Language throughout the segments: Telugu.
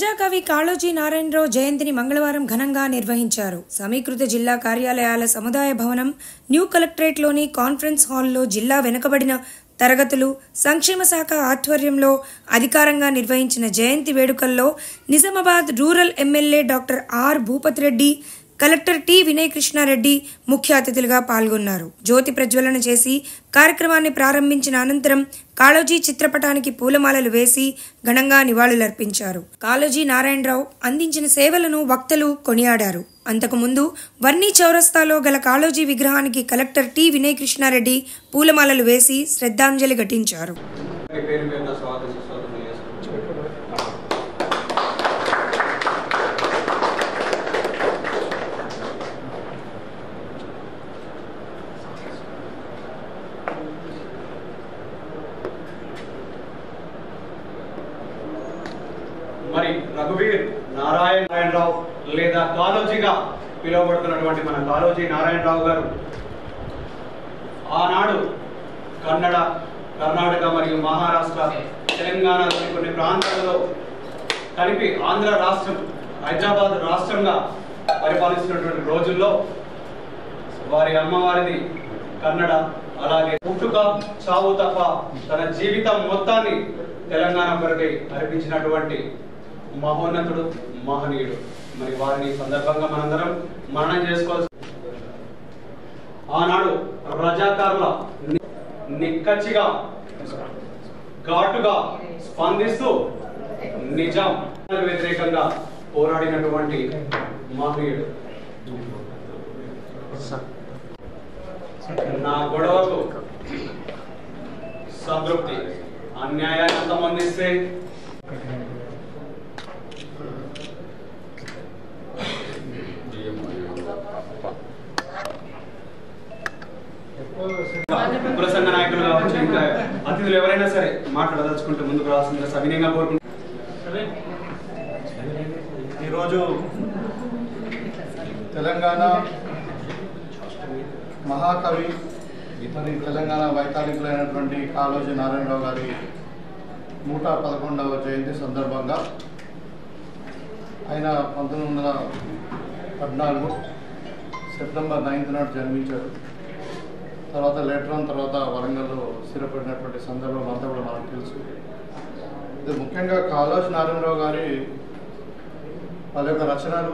ప్రజాకవి కాళోజీ నారాయణరావు జయంతిని మంగళవారం ఘనంగా నిర్వహించారు. సమీకృత జిల్లా కార్యాలయాల సముదాయ భవనం, న్యూ కలెక్టరేట్లోని కాన్ఫరెన్స్ హాల్లో జిల్లా వెనుకబడిన తరగతులు సంక్షేమ శాఖ ఆధ్వర్యంలో అధికారంగా నిర్వహించిన జయంతి వేడుకల్లో Nizamabad rural MLA doctor R Bhupathi Reddy, collector T Vinay Krishnareddy ముఖ్య అతిథులుగా పాల్గొన్నారు. జ్యోతి ప్రజ్వలన చేసి కార్యక్రమాన్ని ప్రారంభించిన అనంతరం కాళోజీ చిత్రపటానికి పూలమాలలు వేసి ఘనంగా నివాళులర్పించారు. కాళోజీ నారాయణరావు అందించిన సేవలను వక్తలు కొనియాడారు. అంతకుముందు వర్ణి చౌరస్తాలో గల కాళోజీ విగ్రహానికి కలెక్టర్ టి వినయ్ కృష్ణారెడ్డి పూలమాలలు వేసి శ్రద్ధాంజలి ఘటించారు. మరి రఘువీర్ నారాయణరావు లేదా కాళోజీగా పిలువబడుతున్నటువంటి మన కాళోజీ నారాయణరావు గారు ఆనాడు కన్నడ, కర్ణాటక మరియు మహారాష్ట్ర, తెలంగాణలోని కొన్ని ప్రాంతాలలో కలిపి ఆంధ్ర రాష్ట్రం, హైదరాబాద్ రాష్ట్రంగా పరిపాలిస్తున్నటువంటి రోజుల్లో వారి అమ్మవారిది కన్నడ, అలాగే పుట్టుక చావు తప్ప తన జీవితం మొత్తాన్ని తెలంగాణ కొరకై అర్పించినటువంటి మహోన్నతుడు, మహనీయుడు. మరి వారిని సందర్భంగా మనందరం మననం చేసుకోవాల్సి. ఆనాడు రజాకారుల నిక్కచ్చిగా ఘాటుగా స్పందిస్తూ నిజాం వ్యతిరేకంగా పోరాడినటువంటి మహనీయుడు. నా గొడవకు సంతృప్తి, అన్యాయాన్ని అంతమొందిస్తే కుల సంఘ నాయకులు కావచ్చు, ఇంకా అతిథులు ఎవరైనా సరే మాట్లాడదలుచుకుంటే ముందుకు రావాల్సిందిగా సవినయంగా కోరుకుంటున్నాను. ఈరోజు తెలంగాణ మహాకవి మరి తెలంగాణ వైతాళికులైనటువంటి కాళోజీ నారాయణరావు గారి 111వ జయంతి సందర్భంగా ఆయన 1914 సెప్టెంబర్ 9 నాడు జన్మించారు. తర్వాత తర్వాత వరంగల్లో స్థిరపడినటువంటి సందర్భం అంతా కూడా మనకు తెలుసు. ఇది ముఖ్యంగా కాళోజీ నారాయణరావు గారి వాళ్ళ యొక్క రచనలు,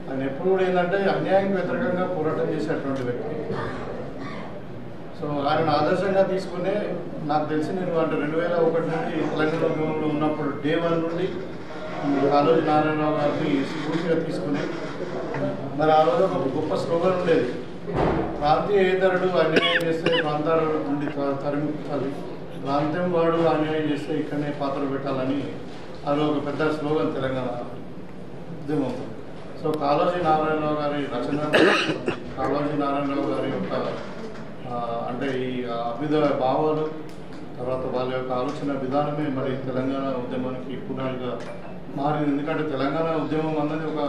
ఆయన ఎప్పుడు కూడా ఏంటంటే అన్యాయానికి వ్యతిరేకంగా పోరాటం చేసేటువంటి వ్యక్తి. సో ఆయన ఆదర్శంగా తీసుకునే నాకు తెలిసి నేను అంటే 2001 నుండి తెలంగాణ ఉద్యమంలో ఉన్నప్పుడు డే 1 నుండి కాళోజీ నారాయణరావు గారిని స్ఫూర్తిగా తీసుకుని మరి ఆ రోజు ఒక గొప్ప స్లోగన్ ఉండేది, ప్రాంతీయేతరుడు అన్యాయం చేస్తే ప్రాంతాల నుండి తరిమించాలి, ప్రాంతం వాడు అన్యాయం చేస్తే ఇక్కడనే పాత్రలు పెట్టాలని అది ఒక పెద్ద స్లోగన్ తెలంగాణ ఉద్యమం. సో కాళోజీ నారాయణరావు గారి రచన, కాళోజీ నారాయణరావు గారి యొక్క అంటే ఈ అభ్యుదయ భావాలు, తర్వాత వాళ్ళ యొక్క ఆలోచన విధానమే మరి తెలంగాణ ఉద్యమానికి పునాదిగా మారింది. ఎందుకంటే తెలంగాణ ఉద్యమం అన్నది ఒక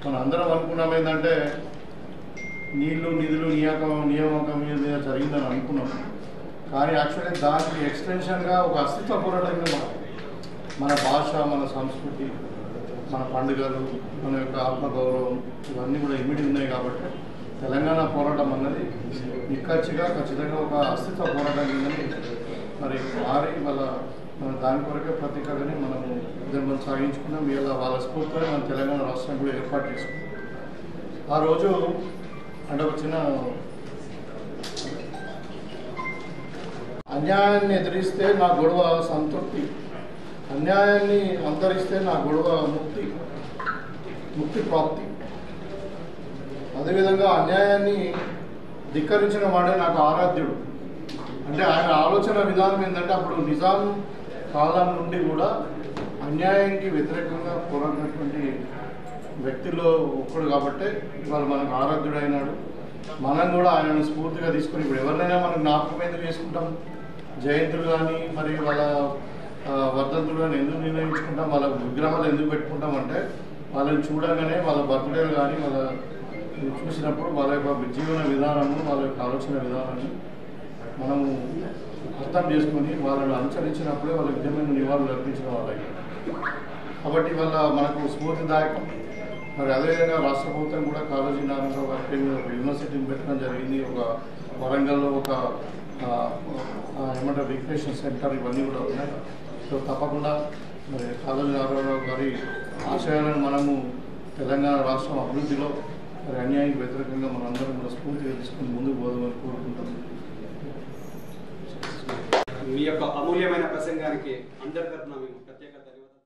మనం అందరం అనుకున్నాం ఏంటంటే నీళ్లు నిధులు నియామకం మీద జరిగిందని అనుకున్నాం. కానీ యాక్చువల్లీ దానికి ఎక్స్టెన్షన్గా ఒక అస్తిత్వ పోరాటంగా మన భాష, మన సంస్కృతి, మన పండుగలు, మన యొక్క ఆత్మగౌరవం ఇవన్నీ కూడా ఇమిడి ఉన్నాయి. కాబట్టి తెలంగాణ పోరాటం అన్నది నిక్కచ్చిగా ఖచ్చితంగా ఒక అస్తిత్వ పోరాటం కిందని మరి మారి మన దాని కొరకే ప్రతీకగానే మనము ఉద్యమం సాగించుకున్నాం. ఇలా వాళ్ళ స్ఫూర్తితోనే మన తెలంగాణ రాష్ట్రం కూడా ఏర్పాటు చేసుకున్నాం. ఆ రోజు అంటే ఒక చిన్న అన్యాయాన్ని ఎదిరిస్తే నా గొడవ సంతృప్తి, అన్యాయాన్ని అంతరిస్తే నా గొడవ ముక్తి ప్రాప్తి. అదేవిధంగా అన్యాయాన్ని ధిక్కరించిన వాడే నాకు ఆరాధ్యుడు. అంటే ఆయన ఆలోచన విధానం ఏంటంటే అప్పుడు నిజాం కాలం నుండి కూడా అన్యాయానికి వ్యతిరేకంగా పోరాడినటువంటి వ్యక్తుల్లో ఒక్కడు కాబట్టి ఇవాళ మనకు ఆరాధ్యుడైనాడు. మనం కూడా ఆయనను స్ఫూర్తిగా తీసుకుని ఇప్పుడు ఎవరినైనా మనం జ్ఞాపకం ఎందుకు చేసుకుంటాం, జయంతులు కానీ మరి వాళ్ళ వర్ధంతులు కానీ ఎందుకు నిర్ణయించుకుంటాం, వాళ్ళ విగ్రహాలు ఎందుకు పెట్టుకుంటాం అంటే వాళ్ళని చూడగానే వాళ్ళ బర్త్డేలు కానీ వాళ్ళ చూసినప్పుడు వాళ్ళ యొక్క జీవన విధానము, వాళ్ళ యొక్క ఆలోచన విధానాన్ని మనము అర్థం చేసుకుని వాళ్ళని అనుసరించినప్పుడే వాళ్ళ విధమైన నివాళులు అర్పించిన వాళ్ళకి. కాబట్టి వల్ల మనకు స్ఫూర్తిదాయకం. మరి అదేవిధంగా రాష్ట్ర ప్రభుత్వం కూడా కాళోజీ నారాయణరావు గారి పేరు మీద ఒక యూనివర్సిటీని పెట్టడం జరిగింది. ఒక వరంగల్లో ఒక ఏమంటారు రిక్రియేషన్ సెంటర్ ఇవన్నీ కూడా ఉన్నాయి. సో తప్పకుండా మరి కాళోజీ నారాయణరావు గారి ఆశయాలను మనము తెలంగాణ రాష్ట్రం అభివృద్ధిలో మరి అన్యాయానికి వ్యతిరేకంగా మనందరం కూడా స్ఫూర్తిగా తీసుకుని ముందుకు పోదామని కోరుకుంటాం. మీ యొక్క అమూల్యమైన ప్రసంగానికి అందరి తరఫున మేము ప్రత్యేక